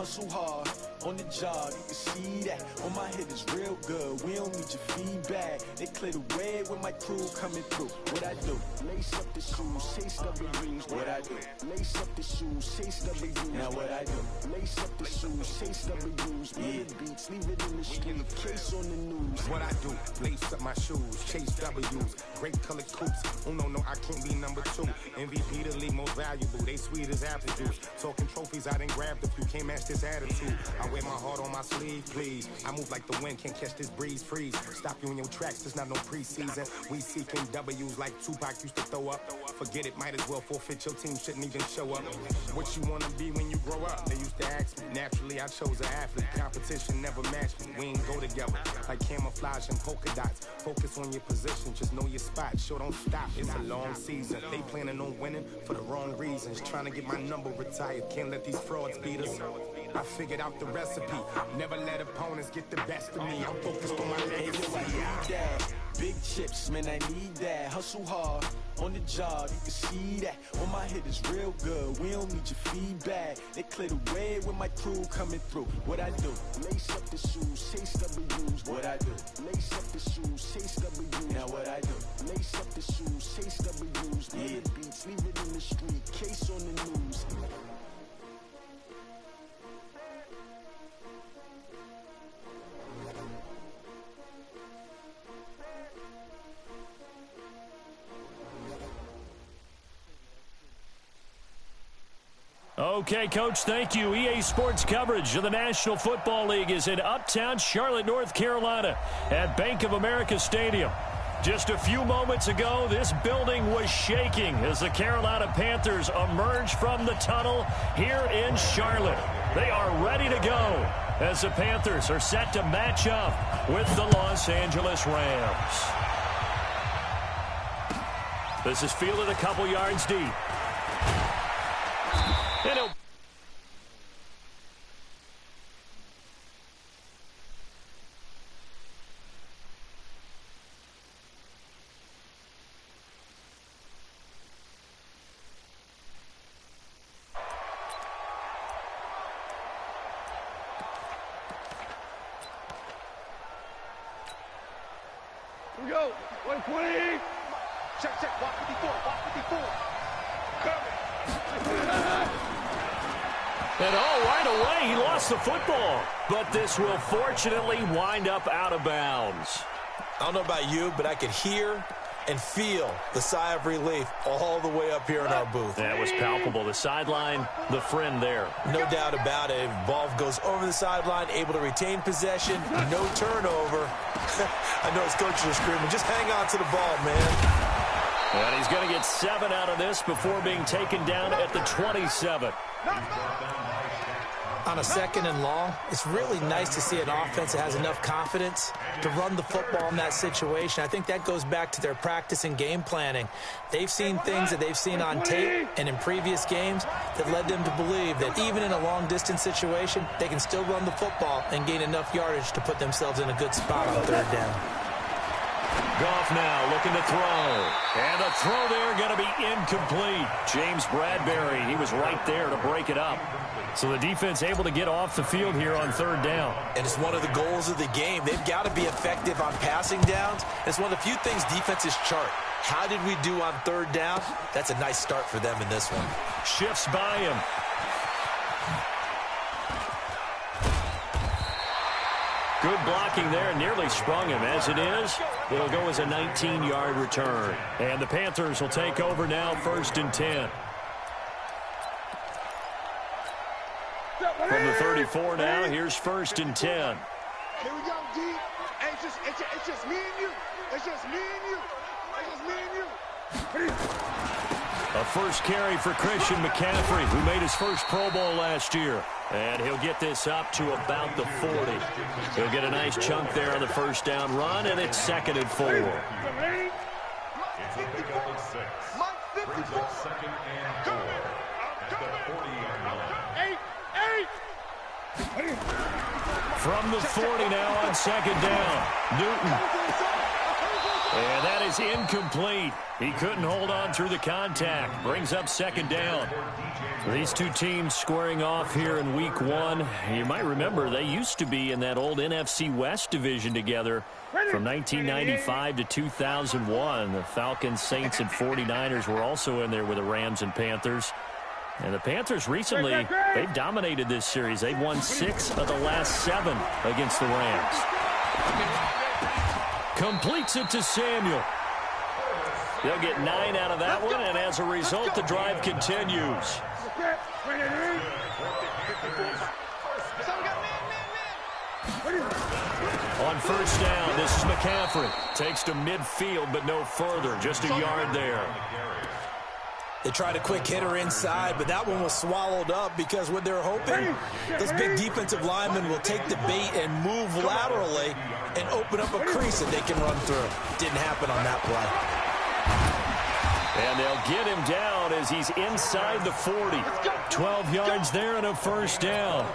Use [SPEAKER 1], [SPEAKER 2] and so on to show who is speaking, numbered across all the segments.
[SPEAKER 1] hustle hard on the job, you can see that. On my head is real good, we don't need your feedback. They clear the way with my crew coming through. What I do? Lace up the shoes, chase W's. What I do? Lace up the shoes, chase W's. Now what I do? Lace up the shoes, chase W's. Yeah. Beats, leave it in the street, case on the news.
[SPEAKER 2] What I do? Lace up my shoes, chase W's. Great colored coops. Oh no, I can't be number 2. MVP the league most valuable. They sweet as apple juice. Talking trophies, I done grabbed a few. Can't match this attitude. I wear my heart on my sleeve, please. I move like the wind, can't catch this breeze, freeze. Stop you in your tracks, there's not no preseason. We seeking W's like Tupac used to throw up. Forget it, might as well forfeit. Your team shouldn't even show up. What you wanna be when you grow up? They used to ask me. Naturally, I chose an athlete. Competition never matched me. We ain't go together like camouflage and polka dots. Focus on your position, just know your spot. Sure, don't stop. It's a long season. They planning on winning for the wrong reasons. Trying to get my number retired. Can't let these frauds beat us. I figured out the recipe. Never let opponents get the best of me. I'm focused on my legacy.
[SPEAKER 1] Big chips, man, I need that. Hustle hard on the job, you can see that. On my head is real good, we don't need your feedback. They clear the way with my crew coming through. What I do? Lace up the shoes, chase W's. What I do? Lace up the shoes, chase W's. Now what I do? Lace up the shoes, chase W's. Yeah. Beats, leave it in the street, case on the news.
[SPEAKER 3] Okay, Coach, thank you. EA Sports coverage of the National Football League is in Uptown Charlotte, North Carolina at Bank of America Stadium. Just a few moments ago, this building was shaking as the Carolina Panthers emerge from the tunnel here in Charlotte. They are ready to go as the Panthers are set to match up with the Los Angeles Rams. This is fielded a couple yards deep. And
[SPEAKER 4] Here we go. 120. Check. Walk 54.
[SPEAKER 3] And right away, he lost the football. But this will fortunately wind up out of bounds.
[SPEAKER 5] I don't know about you, but I could hear and feel the sigh of relief all the way up here in our booth.
[SPEAKER 3] That was palpable. The sideline, the friend there.
[SPEAKER 5] No doubt about it. Ball goes over the sideline, able to retain possession, no turnover. I know his coaches are screaming, just hang on to the ball, man.
[SPEAKER 3] And he's going to get 7 out of this before being taken down at the 27.
[SPEAKER 6] On a 2nd and long, it's really nice to see an offense that has enough confidence to run the football in that situation. I think that goes back to their practice and game planning. They've seen things that they've seen on tape and in previous games that led them to believe that even in a long-distance situation, they can still run the football and gain enough yardage to put themselves in a good spot on 3rd down.
[SPEAKER 3] Goff now looking to throw. And a throw there going to be incomplete. James Bradbury, he was right there to break it up. So the defense able to get off the field here on 3rd down.
[SPEAKER 5] And it's one of the goals of the game. They've got to be effective on passing downs. It's one of the few things defenses chart. How did we do on 3rd down? That's a nice start for them in this one.
[SPEAKER 3] Shifts by him. Good blocking there, nearly sprung him. As it is, it'll go as a 19-yard return. And the Panthers will take over now, 1st and 10. From the 34 now, here's 1st and 10.
[SPEAKER 4] Here we go, D. Hey, it's just me and you. It's just me and you. It's just me and you.
[SPEAKER 3] A first carry for Christian McCaffrey, who made his first Pro Bowl last year. And he'll get this up to about the 40. He'll get a nice chunk there on the 1st down run, and it's 2nd and 4. From the 40 now on 2nd down. Newton. And that is incomplete. He couldn't hold on through the contact. Brings up second down. These two teams squaring off here in week one. You might remember they used to be in that old NFC West division together from 1995 to 2001. The Falcons, Saints, and 49ers were also in there with the Rams and Panthers. And the Panthers recently, they've dominated this series. They've won 6 of the last 7 against the Rams. Completes it to Samuel. They'll get 9 out of that one, and as a result, the drive continues. On first down, this is McCaffrey. Takes to midfield, but no further. Just a yard there.
[SPEAKER 6] They tried a quick hitter inside, but that one was swallowed up because what they're hoping, those big defensive linemen will take the bait and move laterally and open up a crease that they can run through. Didn't happen on that play.
[SPEAKER 3] And they'll get him down as he's inside the 40. 12 yards there and a first down.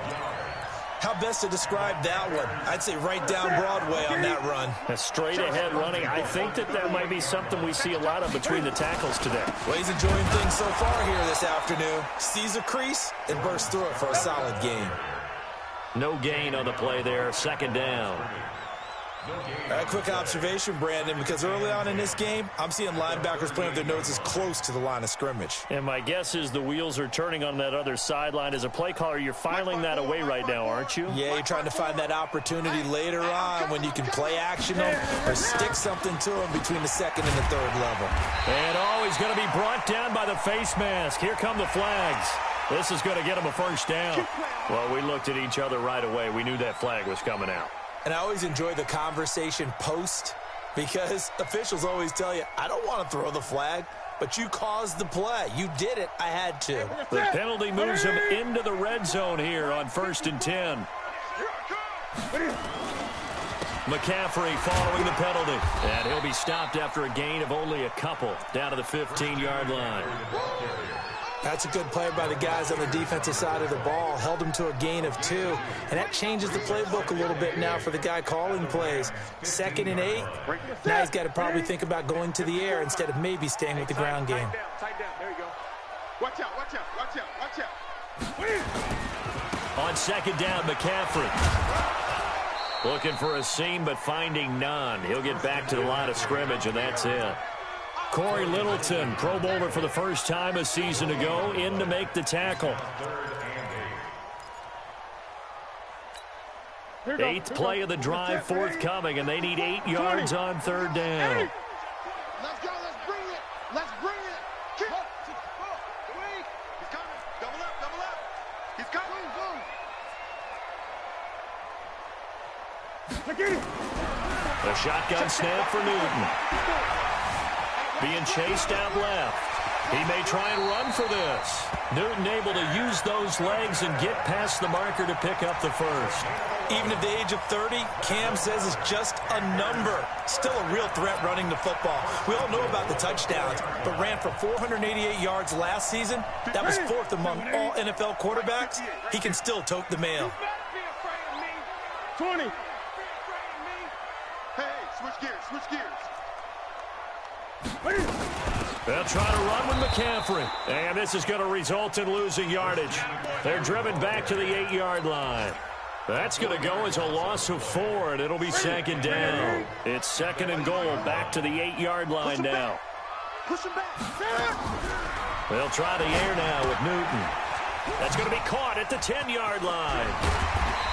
[SPEAKER 6] How best to describe that one? I'd say right down Broadway on that run.
[SPEAKER 3] A straight ahead running. I think that might be something we see a lot of between the tackles today.
[SPEAKER 6] Well, he's enjoying things so far here this afternoon. Sees a crease and bursts through it for a solid gain.
[SPEAKER 3] No gain on the play there. Second down.
[SPEAKER 6] A quick observation, Brandon, because early on in this game, I'm seeing linebackers playing with their noses close to the line of scrimmage.
[SPEAKER 3] And my guess is the wheels are turning on that other sideline. As a play caller, you're filing that away right now, aren't you?
[SPEAKER 6] Yeah, you're trying to find that opportunity later on when you can play action them or stick something to them between the second and the third level.
[SPEAKER 3] And he's going to be brought down by the face mask. Here come the flags. This is going to get him a first down. Well, we looked at each other right away. We knew that flag was coming out.
[SPEAKER 6] And I always enjoy the conversation post because officials always tell you, I don't want to throw the flag, but you caused the play. You did it. I had to.
[SPEAKER 3] The penalty moves him into the red zone here on 1st and 10. McCaffrey following the penalty. And he'll be stopped after a gain of only a couple down to the 15-yard line.
[SPEAKER 6] That's a good play by the guys on the defensive side of the ball. Held him to a gain of 2. And that changes the playbook a little bit now for the guy calling plays. 2nd and 8. Now he's got to probably think about going to the air instead of maybe staying with the ground game.
[SPEAKER 4] Tight down. There you go. Watch out, watch out, watch out, watch out.
[SPEAKER 3] On 2nd down, McCaffrey. Looking for a seam, but finding none. He'll get back to the line of scrimmage, and that's it. Corey Littleton, Pro Bowler for the first time a season ago, in to make the tackle. 8th play of the drive forthcoming, and they need 8 yards on 3rd down.
[SPEAKER 4] Let's go, let's bring it. Let's bring it. Kick. He's coming. Double up, double up. He's coming. Boom.
[SPEAKER 3] A shotgun snap for Newton. Being chased out left. He may try and run for this. Newton able to use those legs and get past the marker to pick up the first.
[SPEAKER 6] Even at the age of 30, Cam says it's just a number. Still a real threat running the football. We all know about the touchdowns, but ran for 488 yards last season. That was 4th among all NFL quarterbacks. He can still tote the mail.
[SPEAKER 4] 20. Hey, switch gears, switch gears.
[SPEAKER 3] They'll try to run with McCaffrey. And this is going to result in losing yardage. They're driven back to the 8-yard line. That's going to go as a loss of 4, and it'll be 2nd down. It's 2nd and goal back to the 8-yard line now.
[SPEAKER 4] Push him back.
[SPEAKER 3] They'll try the air now with Newton. That's going to be caught at the 10-yard line.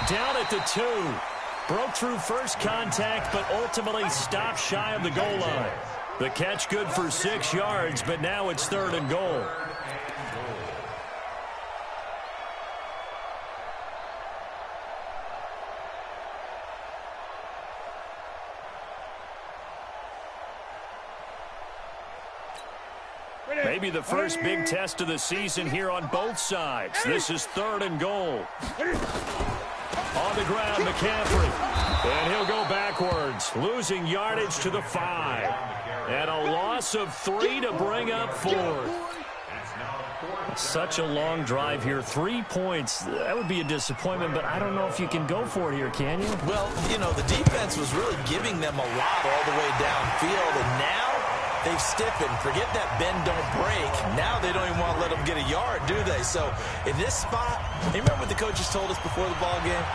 [SPEAKER 3] Down at the 2. Broke through first contact, but ultimately stopped shy of the goal line. The catch good for 6 yards, but now it's 3rd and goal. Maybe the first big test of the season here on both sides. This is 3rd and goal. On the ground, McCaffrey. And he'll go backwards, losing yardage to the 5. And a loss of 3 to bring up 4th. Such a long drive here. 3 points. That would be a disappointment, but I don't know if you can go for it here, can you?
[SPEAKER 5] Well, you know, the defense was really giving them a lot all the way downfield, and now they've stiffened. Forget that bend, don't break. Now they don't even want to let them get a yard, do they? So in this spot, remember what the coaches told us before the ball game?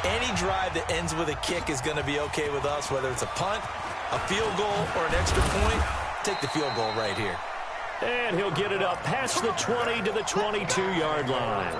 [SPEAKER 5] Any drive that ends with a kick is going to be okay with us, whether it's a punt, a field goal, or an extra point. Take the field goal right here.
[SPEAKER 3] And he'll get it up past the 20 to the 22-yard line.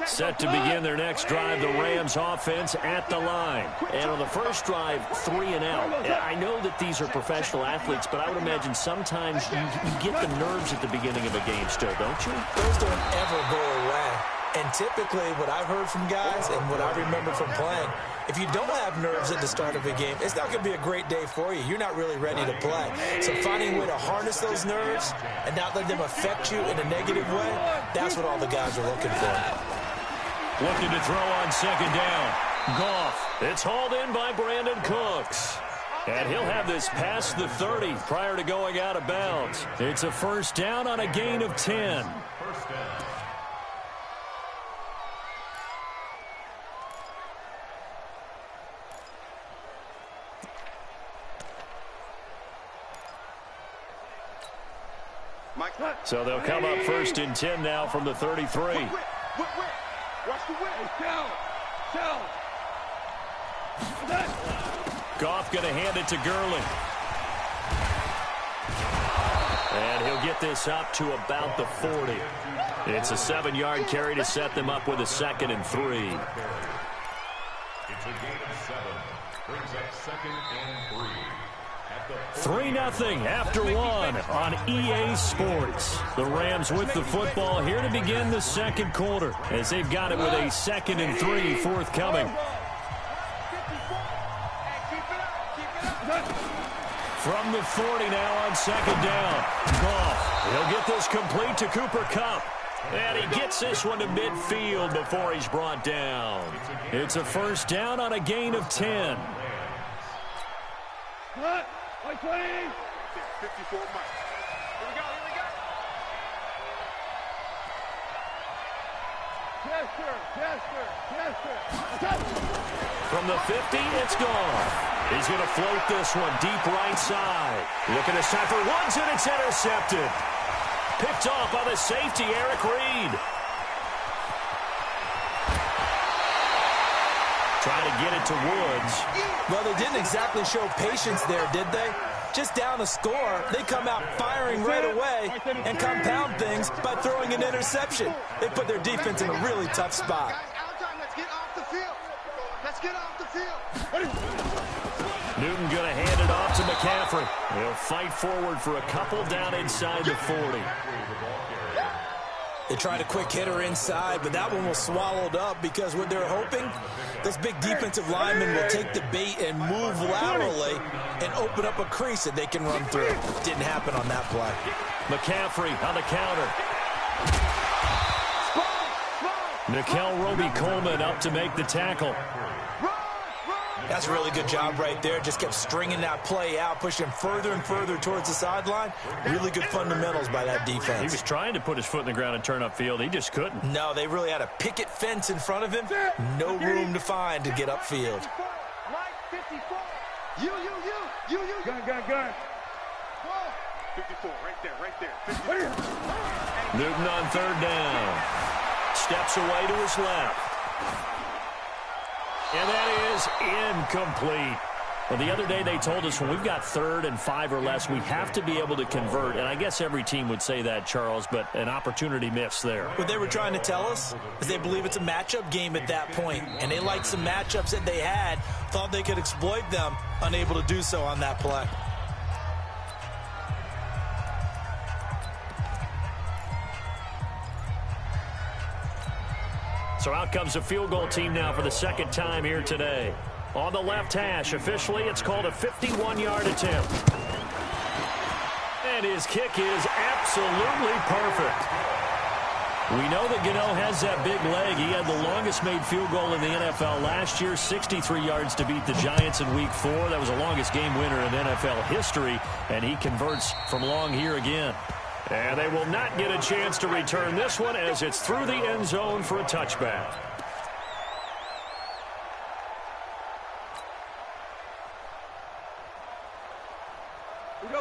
[SPEAKER 3] Set to begin their next drive, the Rams offense at the line. And on the first drive, 3 and out. I know that these are professional athletes, but I would imagine sometimes you get the nerves at the beginning of a game still, don't you?
[SPEAKER 6] Those don't ever go away. And typically what I've heard from guys and what I remember from playing, if you don't have nerves at the start of a game, it's not going to be a great day for you. You're not really ready to play. So finding a way to harness those nerves and not let them affect you in a negative way, that's what all the guys are looking for.
[SPEAKER 3] Looking to throw on second down. Goff. It's hauled in by Brandon Cooks. And he'll have this past the 30 prior to going out of bounds. It's a first down on a gain of 10. So they'll come up first and 10 now from the 33.
[SPEAKER 4] Watch the way.
[SPEAKER 3] Goff going to hand it to Gurley. And he'll get this up to about the 40. It's a 7-yard carry to set them up with a 2nd and 3.
[SPEAKER 7] It's a gain of 7. Brings up 2nd and 3.
[SPEAKER 3] 3-0 after 1 on EA Sports. The Rams with the football here to begin the second quarter as they've got it with a 2nd and 3 forthcoming. From the 40 now on second down. Goff. He'll get this complete to Cooper Kupp. And he gets this one to midfield before he's brought down. It's a first down on a gain of 10.
[SPEAKER 4] 54 Mike. Here we go.
[SPEAKER 3] From the 50, it's gone. He's going to float this one deep right side. Looking to set for Woods, and it's intercepted. Picked off by the safety, Eric Reed. Trying to get it to Woods.
[SPEAKER 6] Well, they didn't exactly show patience there, did they? Just down a score, they come out firing right away and compound things by throwing an interception. They put their defense in a really tough spot.
[SPEAKER 4] Let's get off the field. Let's get off the field.
[SPEAKER 3] Newton going to hand it off to McCaffrey. He'll fight forward for a couple down inside the 40.
[SPEAKER 6] They tried a quick hitter inside, but that one was swallowed up because what they're hoping, this big defensive lineman will take the bait and move laterally and open up a crease that they can run through. Didn't happen on that play.
[SPEAKER 3] McCaffrey on the counter. Nickel Roby-Coleman up to make the tackle.
[SPEAKER 6] That's a really good job right there. Just kept stringing that play out, pushing further and further towards the sideline. Really good fundamentals by that defense.
[SPEAKER 3] He was trying to put his foot in the ground and turn upfield. He just couldn't.
[SPEAKER 6] No, they really had a picket fence in front of him. No room to find to get upfield.
[SPEAKER 4] Mike, 54. You. Gun. 54, right there. 54.
[SPEAKER 3] Newton on third down. Steps away to his left. And that is incomplete. Well, the other day they told us when we've got 3rd and 5 or less, we have to be able to convert. And I guess every team would say that, Charles, but an opportunity missed there.
[SPEAKER 6] What they were trying to tell us is they believe it's a matchup game at that point. And they liked some matchups that they had, thought they could exploit them, unable to do so on that play.
[SPEAKER 3] So out comes the field goal team now for the second time here today. On the left hash, officially, it's called a 51-yard attempt. And his kick is absolutely perfect. We know that Gano has that big leg. He had the longest made field goal in the NFL last year, 63 yards to beat the Giants in Week 4. That was the longest game winner in NFL history, and he converts from long here again. And they will not get a chance to return this one as it's through the end zone for a touchback.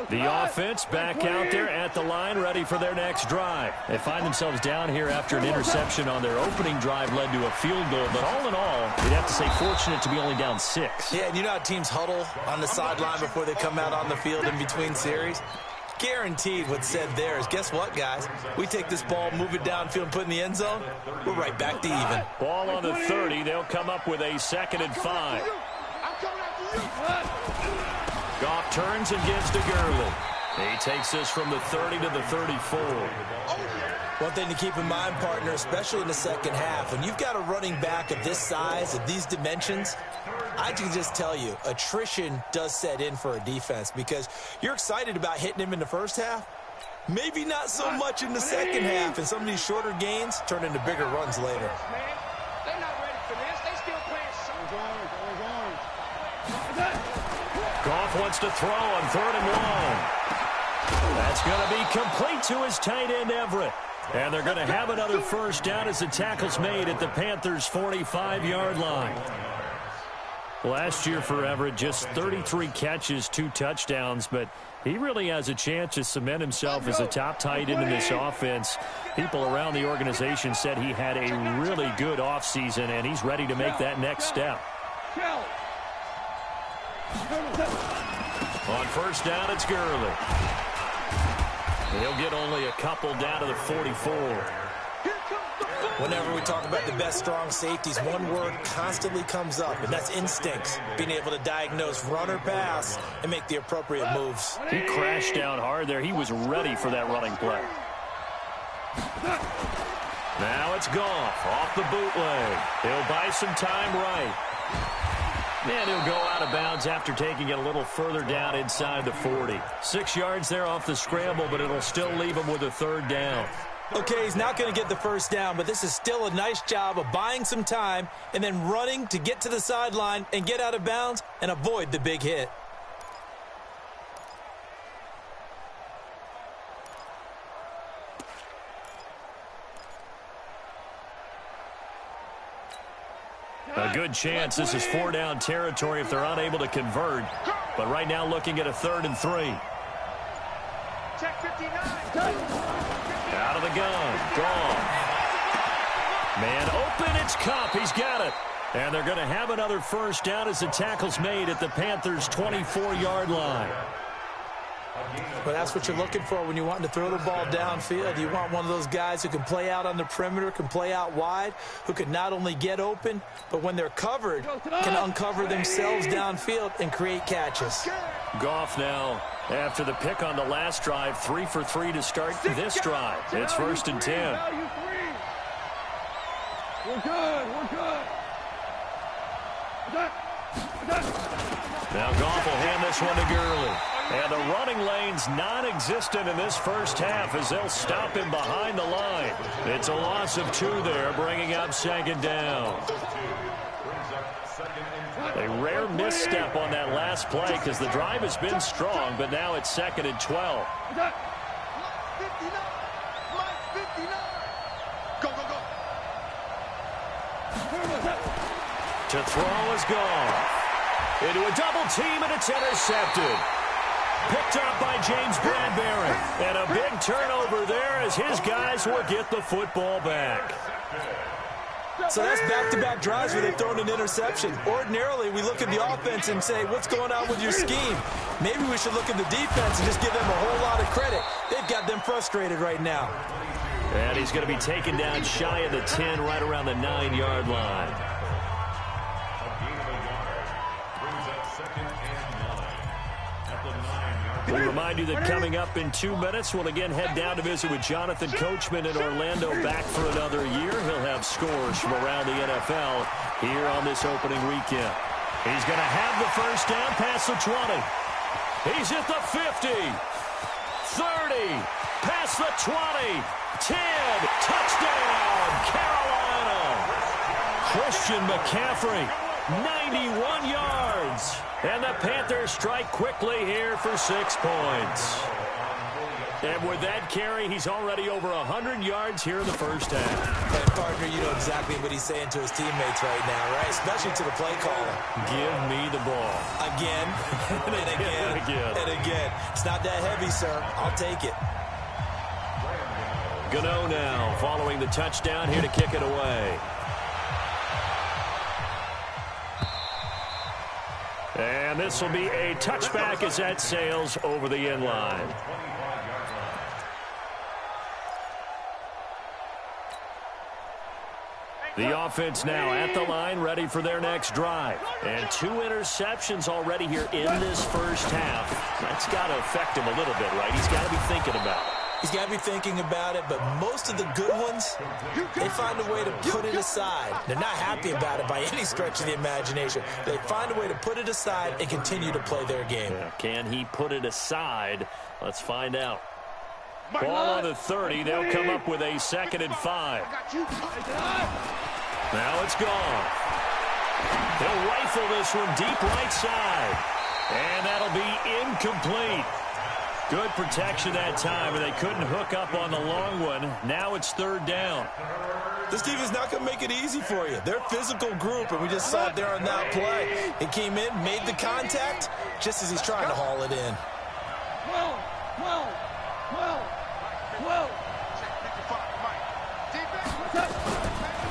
[SPEAKER 3] The offense back out there at the line, ready for their next drive. They find themselves down here after an interception on their opening drive led to a field goal. But all in all, you'd have to say fortunate to be only down 6.
[SPEAKER 6] Yeah, and you know how teams huddle on the sideline before they come out on the field in between series? Guaranteed what's said there is, guess what, guys? We take this ball, move it downfield, and put it in the end zone, we're right back to even.
[SPEAKER 3] Ball on the 30. They'll come up with a 2nd and 5. Goff turns and gives to Gurley. He takes this from the 30 to the 34.
[SPEAKER 6] One thing to keep in mind, partner, especially in the second half, when you've got a running back of this size, of these dimensions, I can just tell you, attrition does set in for a defense because you're excited about hitting him in the first half. Maybe not so much in the second half, and some of these shorter gains turn into bigger runs later.
[SPEAKER 4] They're not ready for this. They still playing some.
[SPEAKER 3] Goff wants to throw on 3rd and long. That's going to be complete to his tight end, Everett. And they're going to have another first down as the tackle's made at the Panthers' 45-yard line. Last year for Everett, just 33 catches, 2 touchdowns, but he really has a chance to cement himself as a top tight end in this offense. People around the organization said he had a really good offseason, and he's ready to make that next step. On first down, it's Gurley. He'll get only a couple down to the 44.
[SPEAKER 6] Whenever we talk about the best strong safeties, one word constantly comes up, and that's instincts. Being able to diagnose run or pass and make the appropriate moves.
[SPEAKER 3] He crashed down hard there. He was ready for that running play. Now it's Goff off the bootleg. He'll buy some time right. And he'll go out of bounds after taking it a little further down inside the 40. 6 yards there off the scramble, but it'll still leave him with a 3rd down.
[SPEAKER 6] Okay, he's not going to get the first down, but this is still a nice job of buying some time and then running to get to the sideline and get out of bounds and avoid the big hit.
[SPEAKER 3] A good chance this is 4-down territory if they're unable to convert. But right now looking at a 3rd and 3.
[SPEAKER 4] Check 59.
[SPEAKER 3] Out of the gun. Gone. Man open. It's Kupp. He's got it. And they're going to have another first down as the tackle's made at the Panthers' 24-yard line.
[SPEAKER 6] Well, that's what you're looking for when you're wanting to throw the ball downfield. You want one of those guys who can play out on the perimeter, can play out wide, who can not only get open, but when they're covered, can uncover themselves downfield and create catches.
[SPEAKER 3] Goff now, after the pick on the last drive, 3 for 3 to start this drive. It's 1st and 10.
[SPEAKER 4] We're good.
[SPEAKER 3] Now Goff will hand this one to Gurley. And the running lane's non-existent in this first half as they'll stop him behind the line. It's a loss of 2 there, bringing up 2nd down. A rare misstep on that last play because the drive has been strong, but now it's 2nd and 12. To throw is Goff. Into a double team, and it's intercepted. Picked up by James Bradbury. And a big turnover there as his guys will get the football back.
[SPEAKER 6] So that's back-to-back drives where they've thrown an interception. Ordinarily, we look at the offense and say, what's going on with your scheme? Maybe we should look at the defense and just give them a whole lot of credit. They've got them frustrated right now.
[SPEAKER 3] And he's going to be taken down shy of the 10, right around the 9-yard line. We remind you that coming up in 2 minutes, we'll again head down to visit with Jonathan Coachman in Orlando, back for another year. He'll have scores from around the NFL here on this opening weekend. He's going to have the first down past the 20. He's at the 50. 30, past the 20, 10, touchdown, Carolina. Christian McCaffrey, 91 yards. And the Panthers strike quickly here for 6 points. And with that carry, he's already over 100 yards here in the first half.
[SPEAKER 6] And partner, you know exactly what he's saying to his teammates right now, right? Especially to the play caller.
[SPEAKER 3] Give me the ball.
[SPEAKER 6] Again, and again, and again. It's not that heavy, sir. I'll take it.
[SPEAKER 3] Gano now following the touchdown here to kick it away. And this will be a touchback as that sails over the end line. The offense now at the line, ready for their next drive. And 2 interceptions already here in this first half. That's got to affect him a little bit, right? He's got to be thinking about it.
[SPEAKER 6] He's got to be thinking about it, but most of the good ones, they find a way to put it aside. They're not happy about it by any stretch of the imagination. They find a way to put it aside and continue to play their game.
[SPEAKER 3] Yeah, can he put it aside? Let's find out. Ball on the 30. They'll come up with a 2nd and 5. Now it's gone. They'll rifle this one deep right side. And that'll be incomplete. Good protection that time, and they couldn't hook up on the long one. Now it's 3rd down.
[SPEAKER 6] This team is not going to make it easy for you. They're a physical group, and we just saw it there on that play. He came in, made the contact, just as he's trying to haul it in.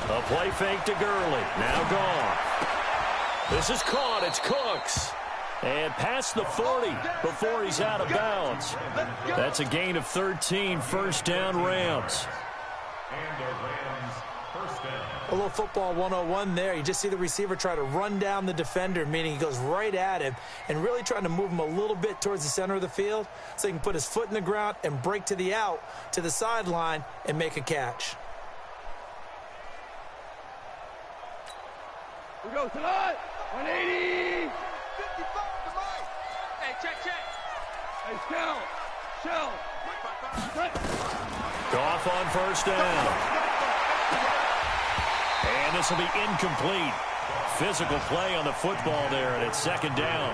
[SPEAKER 3] A play fake to Gurley. Now gone. This is caught. It's Cooks. And past the 40 before he's out of bounds. That's a gain of 13. 1st down, Rams.
[SPEAKER 6] A little football 101 there. You just see the receiver try to run down the defender, meaning he goes right at him and really trying to move him a little bit towards the center of the field so he can put his foot in the ground and break to the out, to the sideline, and make a catch.
[SPEAKER 4] We go tonight. 180. 55 to Mike. Hey, check. Hey, Shell.
[SPEAKER 3] Goff on 1st down. And this will be incomplete. Physical play on the football there, and it's 2nd down.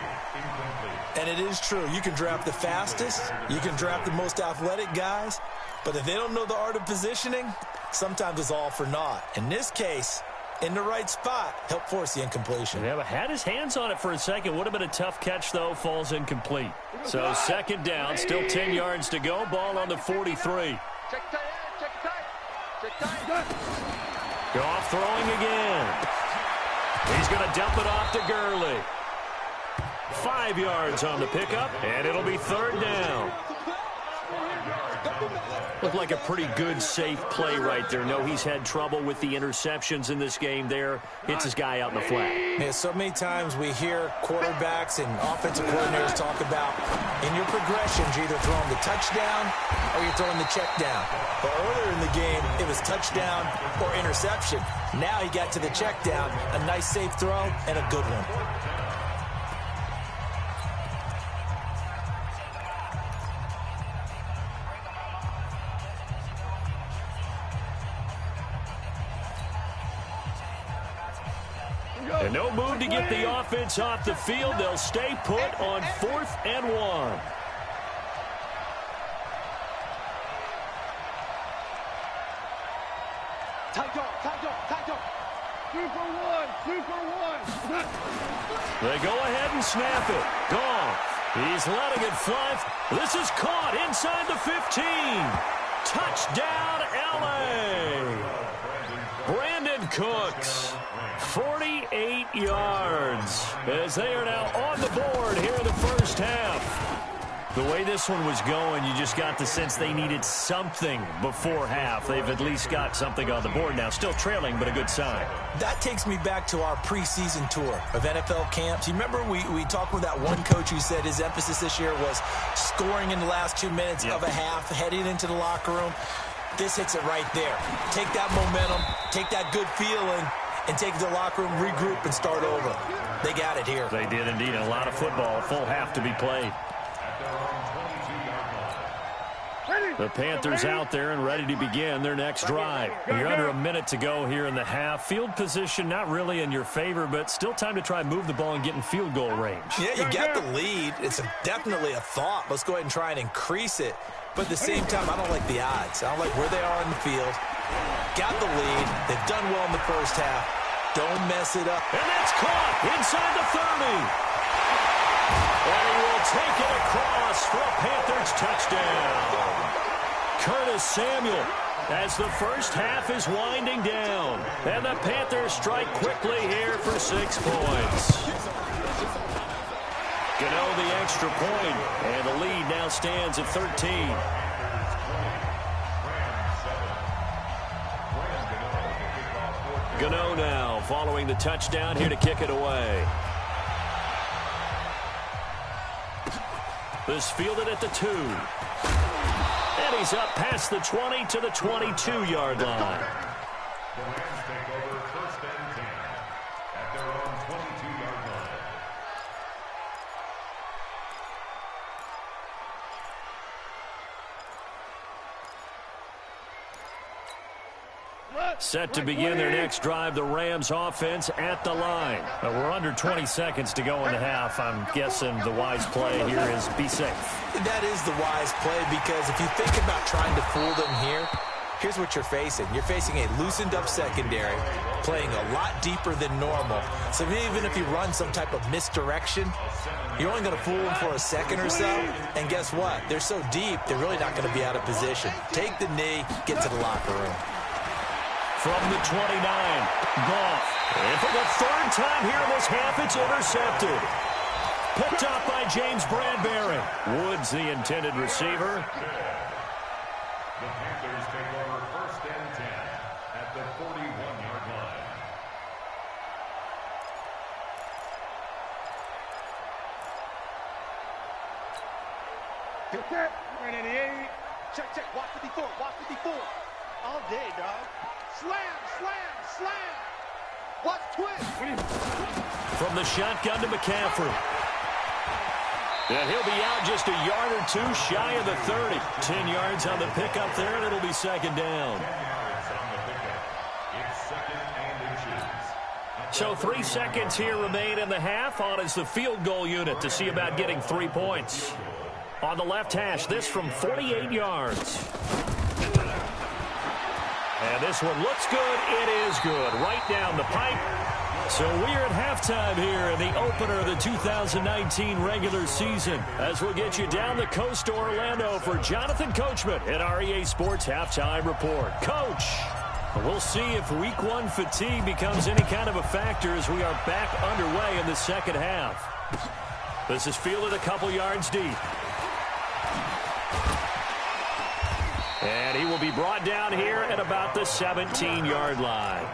[SPEAKER 6] And it is true. You can draft the fastest. You can draft the most athletic guys. But if they don't know the art of positioning, sometimes it's all for naught. In this case, in the right spot, help force the incompletion.
[SPEAKER 3] Yeah, but had his hands on it for a second. Would have been a tough catch, though. Falls incomplete. So 2nd down, still 10 yards to go. Ball on the 43.
[SPEAKER 4] Check tight.
[SPEAKER 3] Goff throwing again. He's going to dump it off to Gurley. 5 yards on the pickup, and it'll be 3rd down. Looked like a pretty good, safe play right there. No, he's had trouble with the interceptions in this game there. Hits his guy out in the flat.
[SPEAKER 6] Yeah, so many times we hear quarterbacks and offensive coordinators talk about in your progressions, you're either throwing the touchdown or you're throwing the check down. But earlier in the game, it was touchdown or interception. Now he got to the check down, a nice safe throw and a good one.
[SPEAKER 3] And no move to get the offense off the field. They'll stay put on 4th and 1.
[SPEAKER 4] Tight up. 2 for 1.
[SPEAKER 3] They go ahead and snap it. Goff. He's letting it fly. This is caught inside the 15. Touchdown, L.A. Brandon Cooks. 48 yards as they are now on the board here in the first half. The way this one was going, you just got the sense they needed something before half. They've at least got something on the board now. Still trailing, but a good sign.
[SPEAKER 6] That takes me back to our preseason tour of NFL camps. You remember we talked with that one coach who said his emphasis this year was scoring in the last 2 minutes of a half, heading into the locker room. This hits it right there. Take that momentum, take that good feeling, and take it to the locker room, regroup, and start over. They got it here.
[SPEAKER 3] They did indeed. A lot of football, a full half to be played. The Panthers out there and ready to begin their next drive. You're under a minute to go here in the half. Field position not really in your favor, but still time to try and move the ball and get in field goal range.
[SPEAKER 6] Yeah, you got the lead. It's definitely a thought. Let's go ahead and try and increase it. But at the same time, I don't like the odds. I don't like where they are in the field. Got the lead. They've done well in the first half. Don't mess it up.
[SPEAKER 3] And that's caught inside the 30. And he will take it across for a Panthers touchdown. Curtis Samuel as the first half is winding down. And the Panthers strike quickly here for 6 points. Gano the extra point, and the lead now stands at 13. Gano now following the touchdown here to kick it away. This fielded at the 2. And he's up past the 20 to the 22-yard line.
[SPEAKER 7] The Rams take over 1st and 10 at their own 22-yard line.
[SPEAKER 3] Set to begin their next drive, the Rams offense at the line. We're under 20 seconds to go in the half. I'm guessing the wise play here is be safe.
[SPEAKER 6] That is the wise play, because if you think about trying to fool them here, here's what you're facing. You're facing a loosened-up secondary, playing a lot deeper than normal. So even if you run some type of misdirection, you're only going to fool them for a second or so. And guess what? They're so deep, they're really not going to be out of position. Take the knee, get to the locker room.
[SPEAKER 3] From the 29, Goff. And for the 3rd time here in this half, it's intercepted. Picked up by James Bradbury. Woods, the intended receiver.
[SPEAKER 7] The Panthers take over 1st and 10 at the 41-yard line.
[SPEAKER 4] Hit that. Right at the 80. Check, check. Watch 54. Watch 54. All day, dog. Slam, slam, slam. Watch twist.
[SPEAKER 3] From the shotgun to McCaffrey. And he'll be out just a yard or 2 shy of the 30. 10 yards on the pickup there, and it'll be 2nd down.
[SPEAKER 7] 10 yards on the pickup. It's 2nd and inches.
[SPEAKER 3] So 3 seconds here remain in the half. On is the field goal unit to see about getting 3 points. On the left hash, this from 48 yards. And this one looks good. It is good. Right down the pipe. So we're at halftime here in the opener of the 2019 regular season, as we'll get you down the coast to Orlando for Jonathan Coachman at our EA Sports Halftime Report. Coach, we'll see if Week 1 fatigue becomes any kind of a factor as we are back underway in the second half. This is fielded a couple yards deep. And he will be brought down here at about the 17-yard line.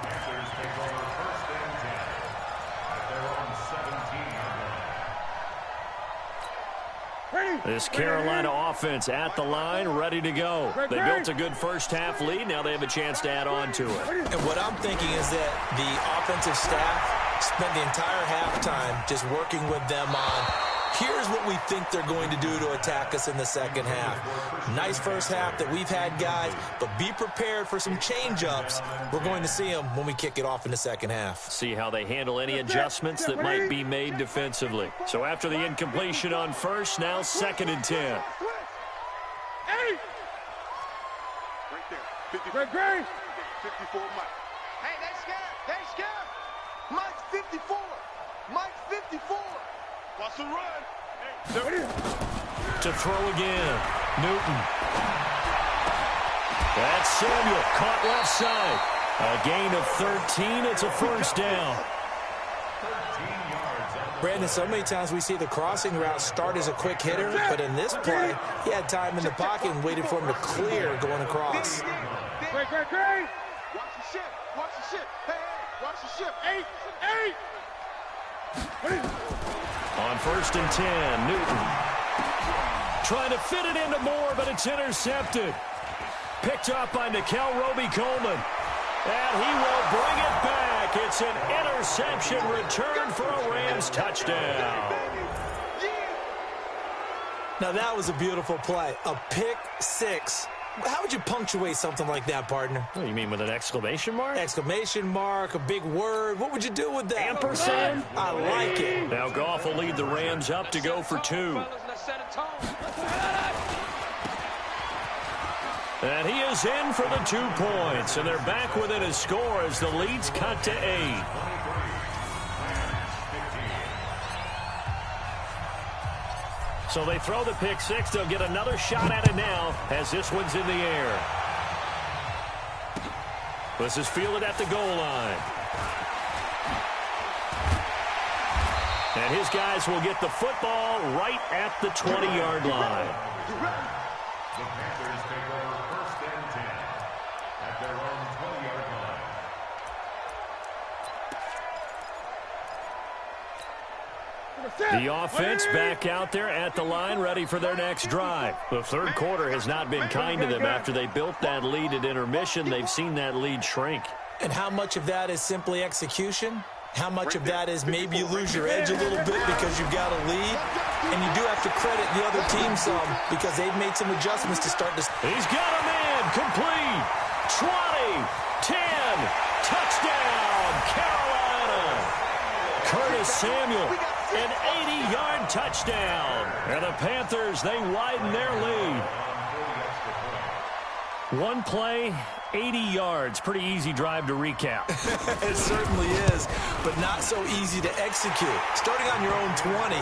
[SPEAKER 3] This Carolina offense at the line, ready to go. They built a good first half lead. Now they have a chance to add on to it.
[SPEAKER 6] And what I'm thinking is that the offensive staff spent the entire halftime just working with them on, here's what we think they're going to do to attack us in the second half. Nice first half that we've had, guys, but be prepared for some change-ups. We're going to see them when we kick it off in the second half.
[SPEAKER 3] See how they handle any adjustments that might be made defensively. So after the incompletion on first, now 2nd and 10.
[SPEAKER 4] Right there. 54. Great. 54, Mike. Hey, they scared. They scared. Mike 54. Mike 54. What's the run?
[SPEAKER 3] To throw again. Newton. That's Samuel. Caught left side. A gain of 13. It's a first down.
[SPEAKER 6] Brandon, so many times we see the crossing route start as a quick hitter, but in this play, he had time in the pocket and waited for him to clear going across.
[SPEAKER 4] Great. Watch the ship. Watch the ship. Hey, watch the ship. 8.
[SPEAKER 3] On 1st and 10, Newton. Trying to fit it into Moore, but it's intercepted. Picked up by Nickel Roby-Coleman. And he will bring it back. It's an interception return for a Rams touchdown.
[SPEAKER 6] Now, that was a beautiful play. A pick six. How would you punctuate something like that, partner?
[SPEAKER 3] Oh, you mean with an exclamation mark?
[SPEAKER 6] Exclamation mark, a big word. What would you do with that?
[SPEAKER 3] Ampersand?
[SPEAKER 6] I like it.
[SPEAKER 3] Now Goff will lead the Rams up to go for 2. And he is in for the 2 points. And they're back within a score as the lead's cut to 8. So they throw the pick six. They'll get another shot at it now as this one's in the air. This is fielded at the goal line. And his guys will get the football right at the 20-yard line.
[SPEAKER 7] The Panthers take over 1st and 10 at their own 20-yard line.
[SPEAKER 3] The offense back out there at the line, ready for their next drive. The third quarter has not been kind to them. After they built that lead at intermission, they've seen that lead shrink.
[SPEAKER 6] And how much of that is simply execution? How much of that is maybe you lose your edge a little bit because you've got a lead? And you do have to credit the other team some because they've made some adjustments to start this.
[SPEAKER 3] He's got a man, complete, 20, 10, touchdown, Carolina. Curtis Samuel, an 80-yard touchdown. And the Panthers, they widen their lead. One play, 80 yards. Pretty easy drive to recap.
[SPEAKER 6] It certainly is, but not so easy to execute. Starting on your own 20,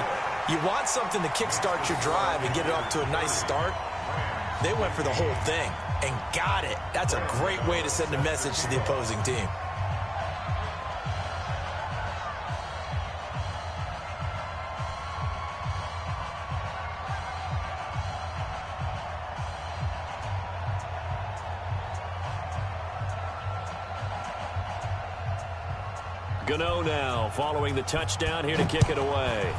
[SPEAKER 6] you want something to kickstart your drive and get it off to a nice start. They went for the whole thing and got it. That's a great way to send a message to the opposing team.
[SPEAKER 3] Gano now following the touchdown here to kick it away.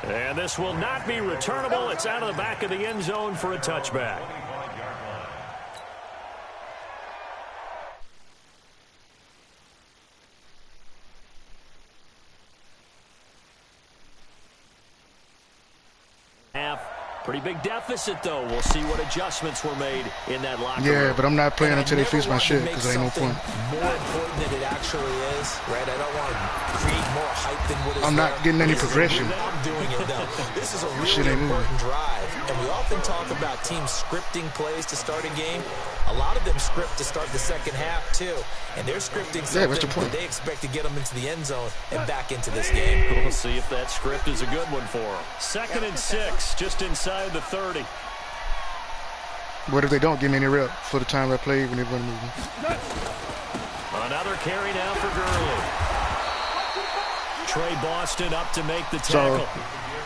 [SPEAKER 3] And this will not be returnable. It's out of the back of the end zone for a touchback. Pretty big deficit, though. We'll see what adjustments were made in that locker room.
[SPEAKER 8] Yeah, but I'm not playing until they fix my shit because there ain't no point.
[SPEAKER 6] More important than it actually is, right? I don't want to create more hype than what is
[SPEAKER 8] I'm not getting any progression.
[SPEAKER 6] I'm doing it, though. This is a really important drive, and we often talk about teams scripting plays to start a game. A lot of them script to start the second half, too, and they're scripting something that they expect to get them into the end zone and back into this game.
[SPEAKER 3] We'll see if that script is a good one for them. 2nd and 6, just inside the 30.
[SPEAKER 8] What if they don't give me any rep for the time I played when they run moving?
[SPEAKER 3] Another carry now for Gurley. Trey Boston up to make the tackle.
[SPEAKER 8] So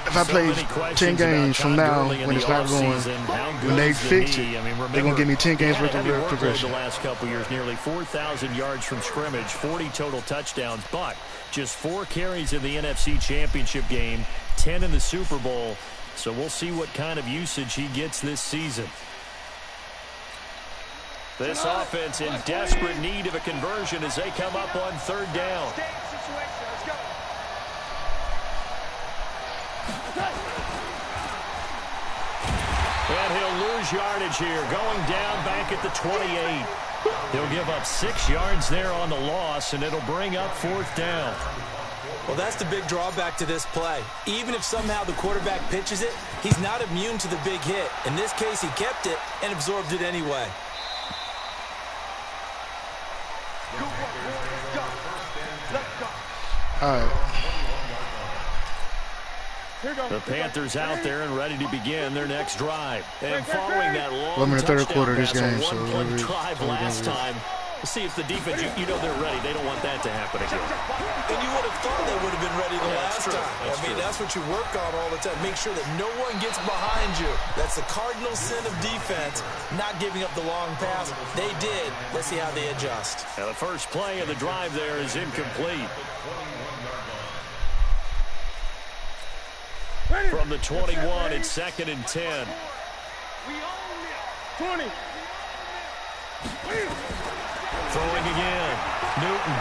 [SPEAKER 8] if I play 10 games from now when it's not going, when they fix it, they're going to give me 10 games worth of progression.
[SPEAKER 3] The last couple years, nearly 4,000 yards from scrimmage, 40 total touchdowns, but just 4 carries in the NFC Championship game, 10 in the Super Bowl. So we'll see what kind of usage he gets this season. This offense in desperate need of a conversion as they come up on 3rd down. And he'll lose yardage here, going down back at the 28. He'll give up 6 yards there on the loss, and it'll bring up 4th down.
[SPEAKER 6] Well, that's the big drawback to this play. Even if somehow the quarterback pitches it, he's not immune to the big hit. In this case, he kept it and absorbed it anyway.
[SPEAKER 8] All right.
[SPEAKER 3] The Panthers out there and ready to begin their next drive. And following that long
[SPEAKER 8] I'm in the third
[SPEAKER 3] touchdown
[SPEAKER 8] quarter of this
[SPEAKER 3] pass,
[SPEAKER 8] game,
[SPEAKER 3] a
[SPEAKER 8] so
[SPEAKER 3] one-play drive last time. We'll see if the defense, you know they're ready. They don't want that to happen again.
[SPEAKER 6] And you would have thought they would have been ready the last time. That's what you work on all the time. Make sure that no one gets behind you. That's the cardinal sin of defense, not giving up the long pass. They did. Let's see how they adjust.
[SPEAKER 3] Now the first play of the drive there is incomplete. From the 21, it's 2nd and 10.
[SPEAKER 4] 20.
[SPEAKER 3] Throwing again. Newton.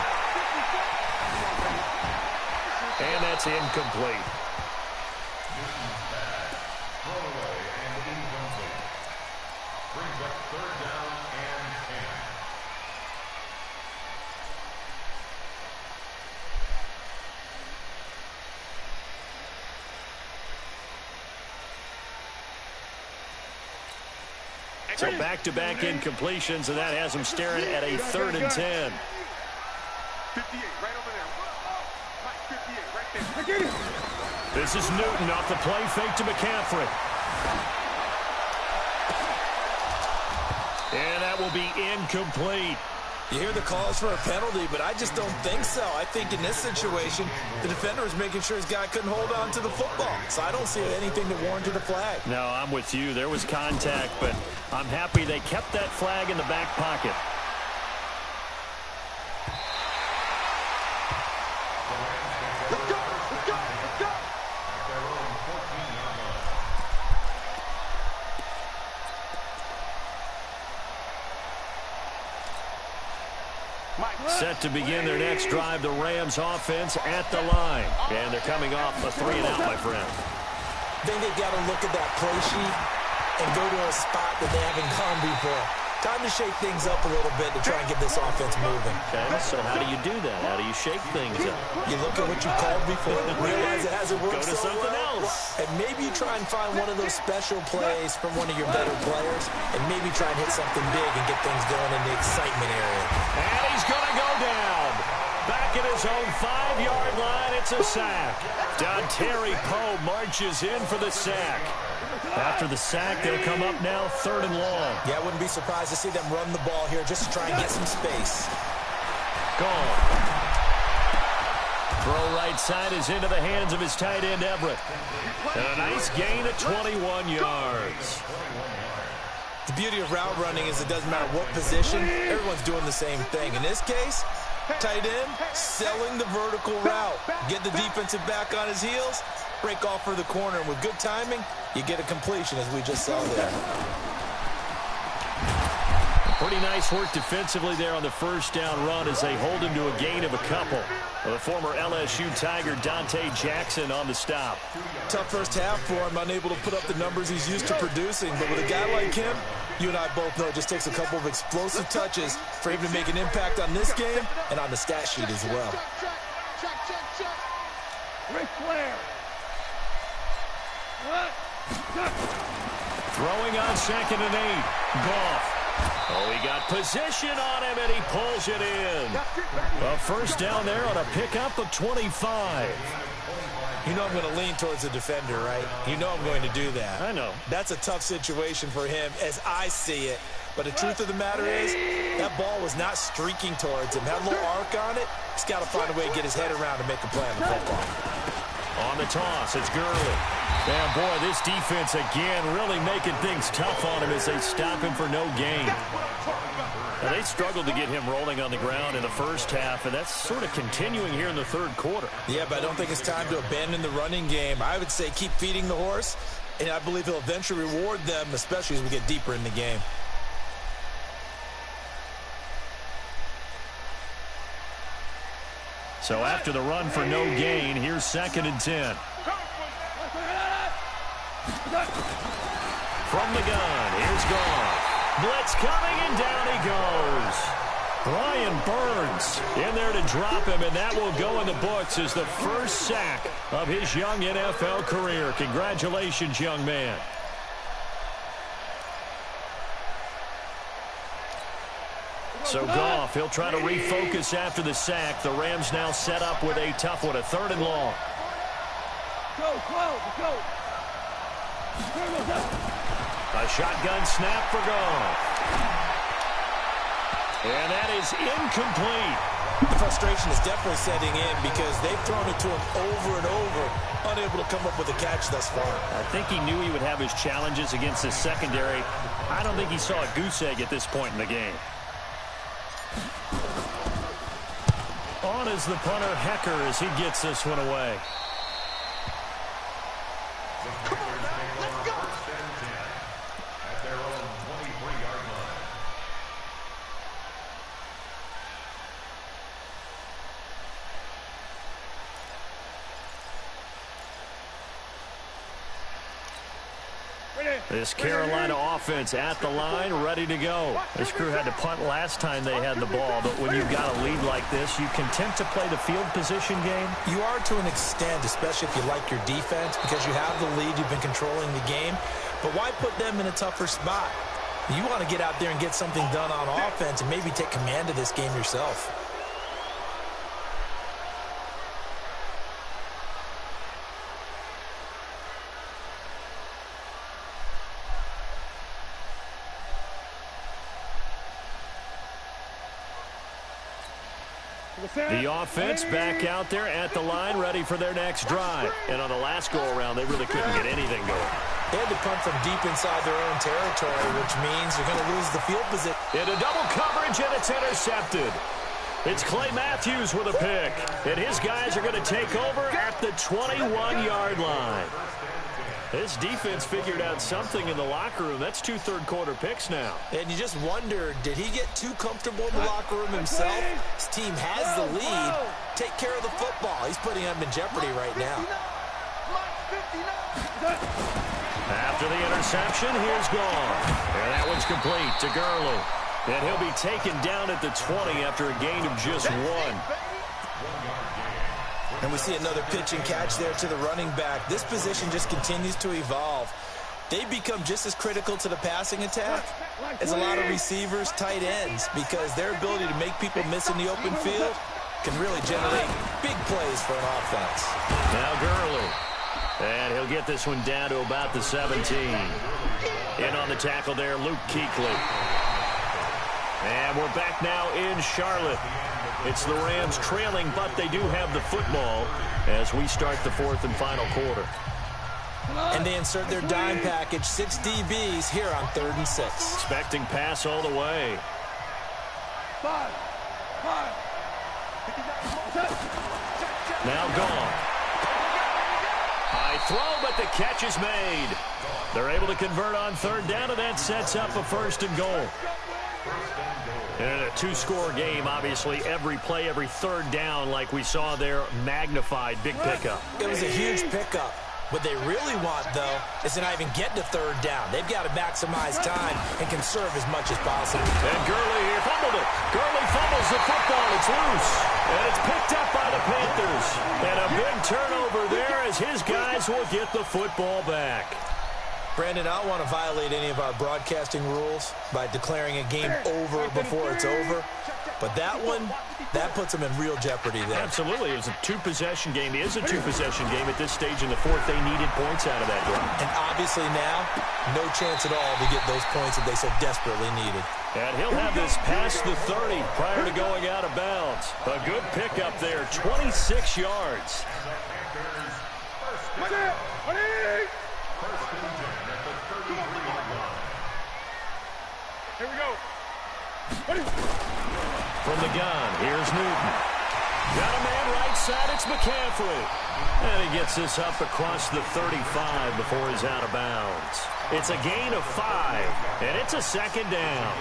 [SPEAKER 3] And that's incomplete.
[SPEAKER 7] Throwaway and incomplete. Brings up 3rd down and 10.
[SPEAKER 3] So back-to-back incompletions, and that has him staring at a 3rd and 10.
[SPEAKER 4] 58, right over there. Mike, 58, right there.
[SPEAKER 3] This is Newton off the play fake to McCaffrey. And that will be incomplete.
[SPEAKER 6] You hear the calls for a penalty, but I just don't think so. I think in this situation, the defender is making sure his guy couldn't hold on to the football. So I don't see anything that warranted a flag.
[SPEAKER 3] No, I'm with you. There was contact, but I'm happy they kept that flag in the back pocket.
[SPEAKER 4] Let's go, let's go, let's go.
[SPEAKER 7] Their own 14-yard line.
[SPEAKER 3] Set to begin their next drive, the Rams offense at the line. And they're coming off a 3-and-out, my friend.
[SPEAKER 6] I think they've got to look at that play sheet and go to a spot that they haven't gone before. Time to shake things up a little bit to try and get this offense moving.
[SPEAKER 3] Okay, so how do you do that? How do you shake things up?
[SPEAKER 6] You look at what you called before, realize it hasn't worked
[SPEAKER 3] Go to
[SPEAKER 6] so
[SPEAKER 3] something
[SPEAKER 6] well,
[SPEAKER 3] else.
[SPEAKER 6] and maybe you try and find one of those special plays from one of your better players, and maybe try and hit something big and get things going in the excitement area.
[SPEAKER 3] And he's going to go down. Back at his own 5-yard line, it's a sack. Dontari Poe marches in for the sack. After the sack, they'll come up now 3rd and long.
[SPEAKER 6] Yeah, I wouldn't be surprised to see them run the ball here just to try and get some space.
[SPEAKER 3] Gone. Throw right side is into the hands of his tight end, Everett. And a nice gain of 21 yards.
[SPEAKER 6] The beauty of route running is it doesn't matter what position, everyone's doing the same thing. In this case, tight end selling the vertical route. Get the defensive back on his heels, break off for the corner, and with good timing, you get a completion as we just saw there.
[SPEAKER 3] Pretty nice work defensively there on the first down run as they hold him to a gain of a couple. The former LSU Tiger Dante Jackson on the stop.
[SPEAKER 6] Tough first half for him, unable to put up the numbers he's used to producing, but with a guy like him, you and I both know it just takes a couple of explosive touches for him to make an impact on this game and on the stat sheet as well.
[SPEAKER 4] Check. Ric Flair.
[SPEAKER 3] Throwing on 2nd and 8. Goff. Oh, he got position on him, and he pulls it in. A first down there on a pickup of 25.
[SPEAKER 6] You know I'm going to lean towards the defender, right? You know I'm going to do that.
[SPEAKER 3] I know.
[SPEAKER 6] That's a tough situation for him as I see it. But the truth of the matter is, that ball was not streaking towards him. Had a little arc on it. He's got to find a way to get his head around and make a play on the football.
[SPEAKER 3] On the toss, it's Gurley. And boy, this defense again really making things tough on him as they stop him for no gain. Now, they struggled to get him rolling on the ground in the first half, and that's sort of continuing here in the 3rd quarter.
[SPEAKER 6] Yeah, but I don't think it's time to abandon the running game. I would say keep feeding the horse, and I believe he'll eventually reward them, especially as we get deeper in the game.
[SPEAKER 3] So after the run for no gain, here's 2nd and 10. From the gun, here's Goff. Blitz coming, and down he goes. Brian Burns in there to drop him, and that will go in the books as the first sack of his young NFL career. Congratulations, young man. So Goff, he'll try to refocus after the sack. The Rams now set up with a tough one, a 3rd and long.
[SPEAKER 4] Go.
[SPEAKER 3] A shotgun snap for Goff. And that is incomplete.
[SPEAKER 6] The frustration is definitely setting in because they've thrown it to him over and over, unable to come up with a catch thus far.
[SPEAKER 3] I think he knew he would have his challenges against his secondary. I don't think he saw a goose egg at this point in the game. On is the punter, Hecker, as he gets this one away.
[SPEAKER 7] At their own 23-yard line.
[SPEAKER 3] This Carolina offense at the line, ready to go. This crew had to punt last time they had the ball, but when you've got a lead like this, you content to play the field position game?
[SPEAKER 6] You are to an extent, especially if you like your defense, because you have the lead, you've been controlling the game. But why put them in a tougher spot? You want to get out there and get something done on offense and maybe take command of this game yourself.
[SPEAKER 3] The offense back out there at the line, ready for their next drive. And on the last go-around, they really couldn't get anything going.
[SPEAKER 6] They had to punt from deep inside their own territory, which means they're going to lose the field position.
[SPEAKER 3] Into double coverage, and it's intercepted. It's Clay Matthews with a pick. And his guys are going to take over at the 21-yard line. This defense figured out something in the locker room. That's 2 third-quarter picks now.
[SPEAKER 6] And you just wonder, did he get too comfortable in the locker room himself? His team has the lead. Take care of the football. He's putting them in jeopardy right now.
[SPEAKER 3] After the interception, here's gone. And that one's complete to Gurley. And he'll be taken down at the 20 after a gain of just 1.
[SPEAKER 6] And we see another pitch and catch there to the running back. This position just continues to evolve. They become just as critical to the passing attack as a lot of receivers, tight ends, because their ability to make people miss in the open field can really generate big plays for an offense.
[SPEAKER 3] Now Gurley. And he'll get this one down to about the 17. In on the tackle there, Luke Kuechly. And we're back now in Charlotte. It's the Rams trailing, but they do have the football as we start the 4th and final quarter.
[SPEAKER 6] And they insert their dime package, 6 DBs here on 3rd and 6.
[SPEAKER 3] Expecting pass all the way. Now gone. High throw, but the catch is made. They're able to convert on 3rd down, and that sets up a 1st and goal. In a 2-score game, obviously, every play, every 3rd down, like we saw there, magnified, big pickup.
[SPEAKER 6] It was a huge pickup. What they really want, though, is to not even get to 3rd down. They've got to maximize time and conserve as much as possible.
[SPEAKER 3] And Gurley here fumbled it. Gurley fumbles the football. It's loose. And it's picked up by the Panthers. And a big turnover there as his guys will get the football back.
[SPEAKER 6] Brandon, I don't want to violate any of our broadcasting rules by declaring a game over before it's over. But that one, that puts them in real jeopardy there.
[SPEAKER 3] Absolutely. It's a 2-possession game. It is a 2-possession game at this stage in the 4th. They needed points out of that drive.
[SPEAKER 6] And obviously now, no chance at all to get those points that they so desperately needed.
[SPEAKER 3] And he'll have this past the 30 prior to going out of bounds. A good pickup there, 26 yards.
[SPEAKER 4] Here we go.
[SPEAKER 3] From the gun, here's Newton. Got a man right side, it's McCaffrey. And he gets this up across the 35 before he's out of bounds. It's a gain of 5, and it's a 2nd down.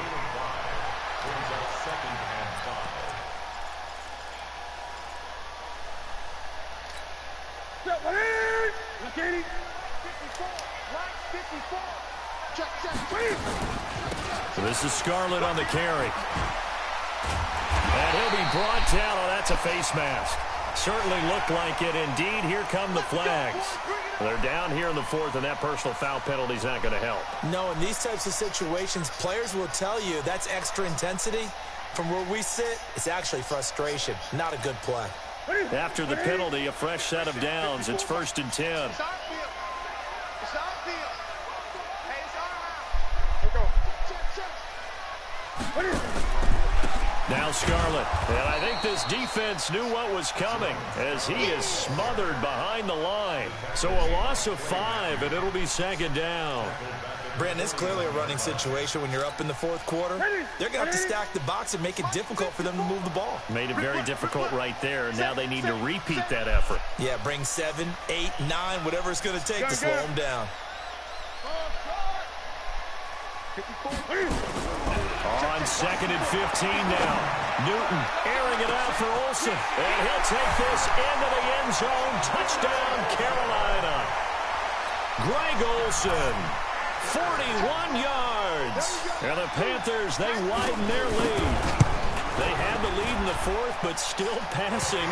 [SPEAKER 3] So this is Scarlett on the carry. And he'll be brought down. Oh, that's a face mask. Certainly looked like it. Indeed, here come the flags. They're down here in the 4th, and that personal foul penalty is not going to help.
[SPEAKER 6] No, in these types of situations, players will tell you that's extra intensity. From where we sit, it's actually frustration. Not a good play.
[SPEAKER 3] After the penalty, a fresh set of downs. It's 1st and 10. Now Scarlett, and I think this defense knew what was coming as he is smothered behind the line. So a loss of 5, and it'll be 2nd down.
[SPEAKER 6] Brandon, it's clearly a running situation when you're up in the 4th quarter. They're going to have to stack the box and make it difficult for them to move the ball.
[SPEAKER 3] Made it very difficult right there. Now they need to repeat that effort.
[SPEAKER 6] Yeah, bring 7, 8, 9, whatever it's going to take to slow them down.
[SPEAKER 3] On 2nd and 15 now. Newton airing it out for Olsen. And he'll take this into the end zone. Touchdown, Carolina. Greg Olsen. 41 yards. And the Panthers, they widen their lead. They had the lead in the fourth, but still passing.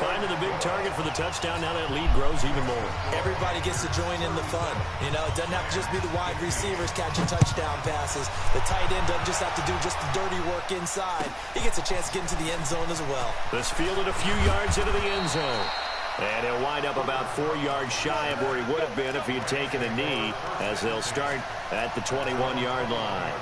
[SPEAKER 3] Finding the big target for the touchdown. Now that lead grows even more.
[SPEAKER 6] Everybody gets to join in the fun. You know, it doesn't have to just be the wide receivers catching touchdown passes. The tight end doesn't just have to do just the dirty work inside. He gets a chance to get into the end zone as well.
[SPEAKER 3] This fielded a few yards into the end zone. And he'll wind up about 4 yards shy of where he would have been if he had taken a knee, as they'll start at the 21-yard line.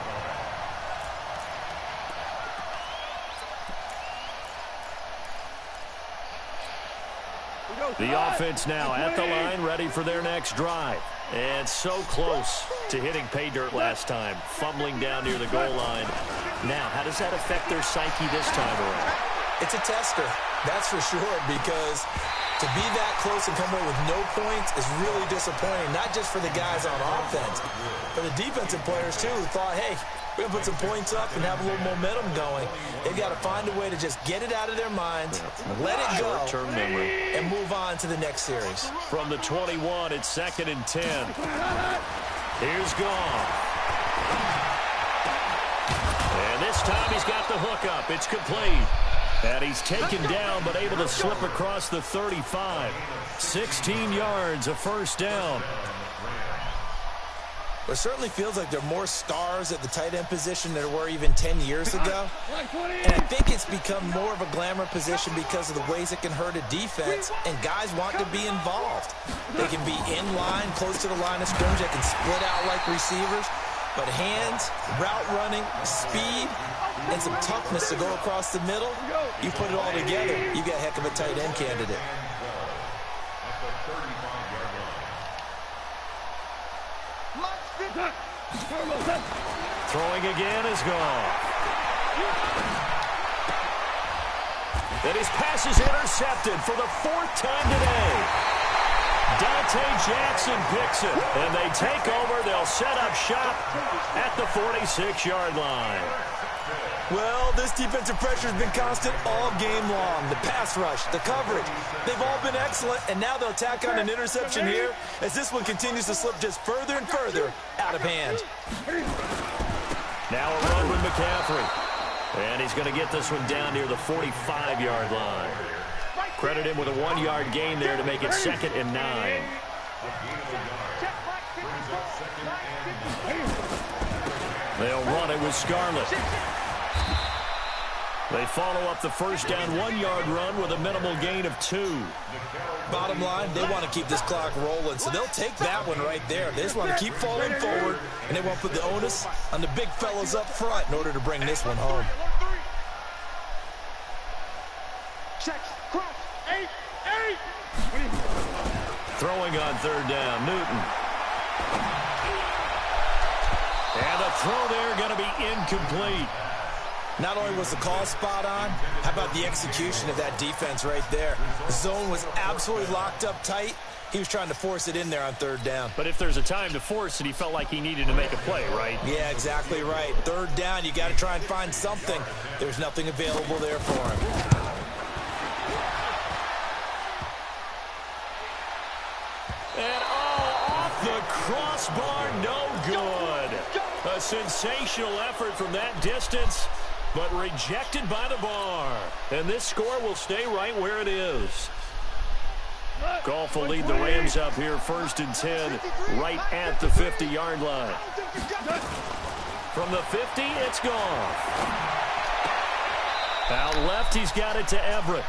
[SPEAKER 3] The offense now at the line, ready for their next drive. And so close to hitting pay dirt last time, fumbling down near the goal line. Now, how does that affect their psyche this time around?
[SPEAKER 6] It's a tester, that's for sure, because to be that close and come away with no points is really disappointing, not just for the guys on offense, but the defensive players, too, who thought, hey, we're going to put some points up and have a little momentum going. They've got to find a way to just get it out of their minds, let it go,
[SPEAKER 3] short-term memory,
[SPEAKER 6] and move on to the next series.
[SPEAKER 3] From the 21, it's 2nd and 10. Here's Goff. And this time he's got the hook up. It's complete. And he's taken down, but able to slip across the 35. 16 yards, a first down.
[SPEAKER 6] It certainly feels like there are more stars at the tight end position than there were even 10 years ago. And I think it's become more of a glamour position because of the ways it can hurt a defense, and guys want to be involved. They can be in line, close to the line of scrimmage. They can split out like receivers. But hands, route running, speed, and some toughness to go across the middle, you put it all together, you got a heck of a tight end candidate.
[SPEAKER 3] Throwing again is gone. And his pass is intercepted for the 4th time today. Dante Jackson picks it, and they take over. They'll set up shop at the 46-yard line.
[SPEAKER 6] Well, this defensive pressure has been constant all game long. The pass rush, the coverage, they've all been excellent, and now they'll tack on an interception here as this one continues to slip just further and further out of hand.
[SPEAKER 3] Now a run with McCaffrey, and he's going to get this one down near the 45-yard line. Credit him with a 1-yard gain there to make it 2nd and 9. They'll run it with Scarlett. They follow up the first down 1-yard run with a minimal gain of 2.
[SPEAKER 6] Bottom line, they want to keep this clock rolling, so they'll take that one right there. They just want to keep falling forward, and they want to put the onus on the big fellas up front in order to bring this one home.
[SPEAKER 4] Checks, cross, 8.
[SPEAKER 3] Throwing on 3rd down, Newton. And the throw there going to be incomplete.
[SPEAKER 6] Not only was the call spot on, how about the execution of that defense right there? The zone was absolutely locked up tight. He was trying to force it in there on 3rd down.
[SPEAKER 3] But if there's a time to force it, he felt like he needed to make a play, right?
[SPEAKER 6] Yeah, exactly right. 3rd down, you got to try and find something. There's nothing available there for him.
[SPEAKER 3] And off the crossbar, no good. A sensational effort from that distance, but rejected by the bar. And this score will stay right where it is. Goff will lead the Rams up here 1st and 10, right at the 50-yard line. From the 50, it's Goff. Out left, he's got it to Everett.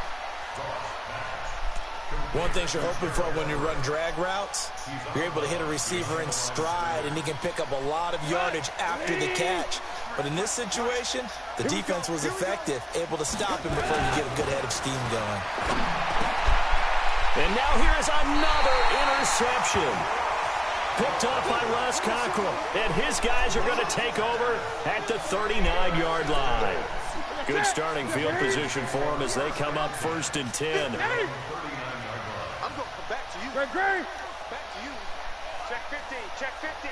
[SPEAKER 6] One thing you're hoping for when you run drag routes, you're able to hit a receiver in stride, and he can pick up a lot of yardage after the catch. But in this situation, the defense was effective, able to stop him before you get a good head of steam going.
[SPEAKER 3] And now here is another interception. Picked up by Russ Cockrell. And his guys are going to take over at the 39-yard line. Good starting field position for them as they come up 1st and 10.
[SPEAKER 4] I'm going to come back to you. Back to you. Check 50. Check 50.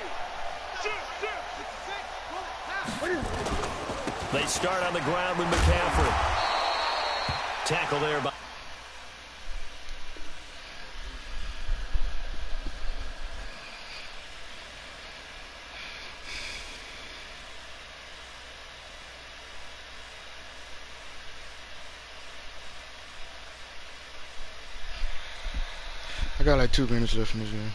[SPEAKER 3] They start on the ground with McCaffrey. Tackle there by...
[SPEAKER 8] got like 2 minutes left in this game.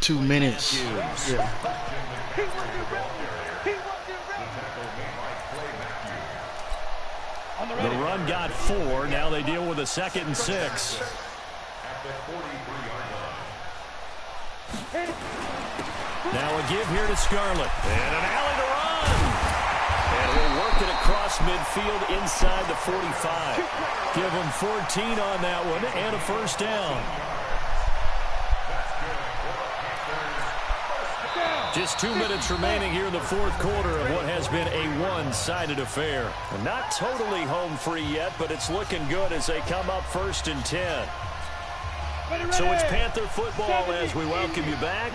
[SPEAKER 8] 2 minutes. Yeah.
[SPEAKER 3] The run got 4. Now they deal with a 2nd and 6. Now a give here to Scarlett. And an alley to run. And he'll work it across midfield inside the 45. Give him 14 on that one and a first down. Just 2 minutes remaining here in the 4th quarter of what has been a one-sided affair. Not totally home free yet, but it's looking good as they come up 1st and 10. So it's Panther football as we welcome you back.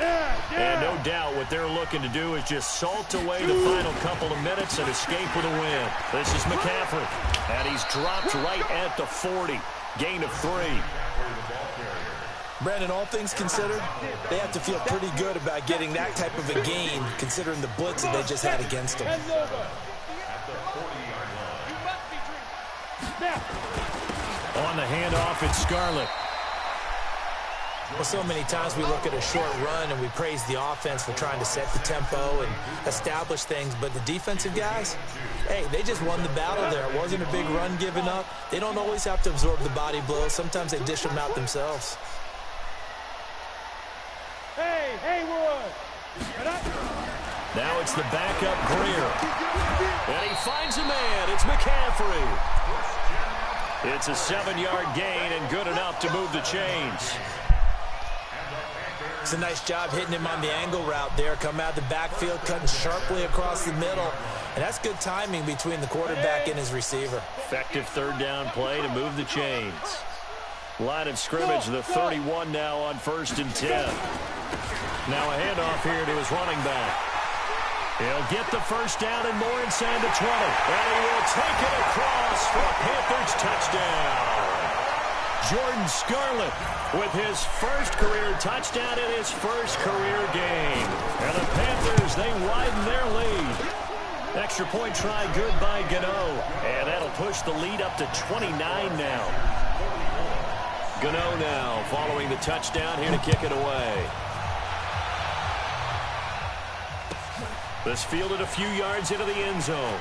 [SPEAKER 3] And no doubt what they're looking to do is just salt away the final couple of minutes and escape with a win. This is McCaffrey. And he's dropped right at the 40. Gain of 3.
[SPEAKER 6] Brandon, all things considered, they have to feel pretty good about getting that type of a gain, considering the blitz that they just had against them.
[SPEAKER 3] On the handoff, it's Scarlett.
[SPEAKER 6] Well, so many times we look at a short run and we praise the offense for trying to set the tempo and establish things, but the defensive guys, hey, they just won the battle there. It wasn't a big run given up. They don't always have to absorb the body blows. Sometimes they dish them out themselves.
[SPEAKER 3] Now it's the backup Greer. And he finds a man. It's McCaffrey. It's a 7-yard gain and good enough to move the chains.
[SPEAKER 6] It's a nice job hitting him on the angle route there. Come out of the backfield, cutting sharply across the middle. And that's good timing between the quarterback and his receiver.
[SPEAKER 3] Effective 3rd down play to move the chains. Line of scrimmage, the 31 now on 1st and 10. Now a handoff here to his running back. He'll get the first down and more inside the 20. And he will take it across for a Panthers touchdown. Jordan Scarlett with his first career touchdown in his first career game. And the Panthers, they widen their lead. Extra point try good by Gano. And that'll push the lead up to 29 now. Gano now following the touchdown here to kick it away. This fielded a few yards into the end zone.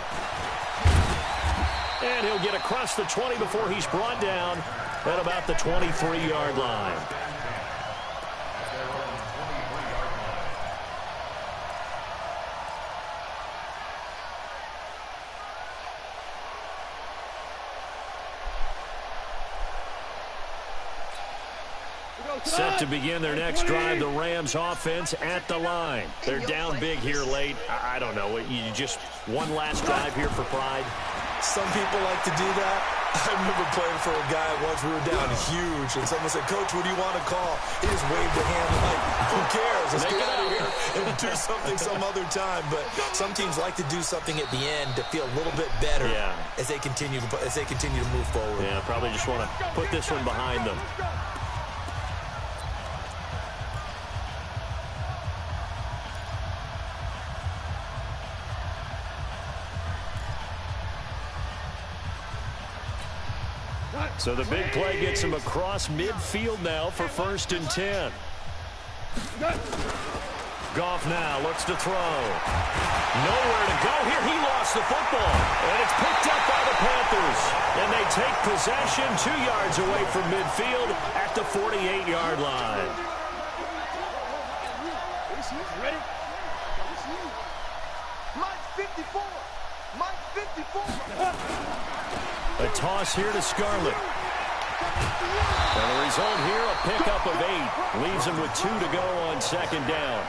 [SPEAKER 3] And he'll get across the 20 before he's brought down at about the 23-yard line. Set to begin their next drive, the Rams offense at the line. They're down big here late. I don't know. You just one last drive here for pride.
[SPEAKER 6] Some people like to do that. I remember playing for a guy once. We were down huge, and someone said, "Coach, what do you want to call?" He just waved a hand like, "Who cares? Let's get out of here and do something some other time." But some teams like to do something at the end to feel a little bit better as they continue to move forward.
[SPEAKER 3] Yeah, probably just want to put this one behind them. So the big play gets him across midfield now for 1st and 10. Goff now looks to throw. Nowhere to go here. He lost the football. And it's picked up by the Panthers. And they take possession 2 yards away from midfield at the 48-yard line.
[SPEAKER 4] Ready? Mike 54. Mike 54.
[SPEAKER 3] A toss here to Scarlett. And the result here, a pickup of 8. Leaves him with 2 to go on 2nd down.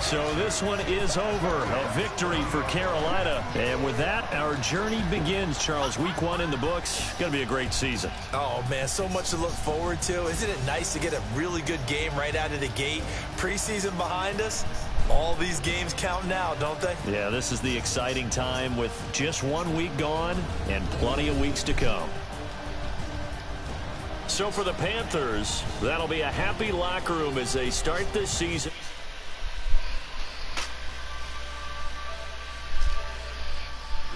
[SPEAKER 3] So this one is over. A victory for Carolina. And with that, our journey begins, Charles. Week 1 in the books. Going to be a great season.
[SPEAKER 6] Oh, man, so much to look forward to. Isn't it nice to get a really good game right out of the gate? Preseason behind us. All these games count now, don't they?
[SPEAKER 3] Yeah, this is the exciting time with just 1 week gone and plenty of weeks to come. So for the Panthers, that'll be a happy locker room as they start this season.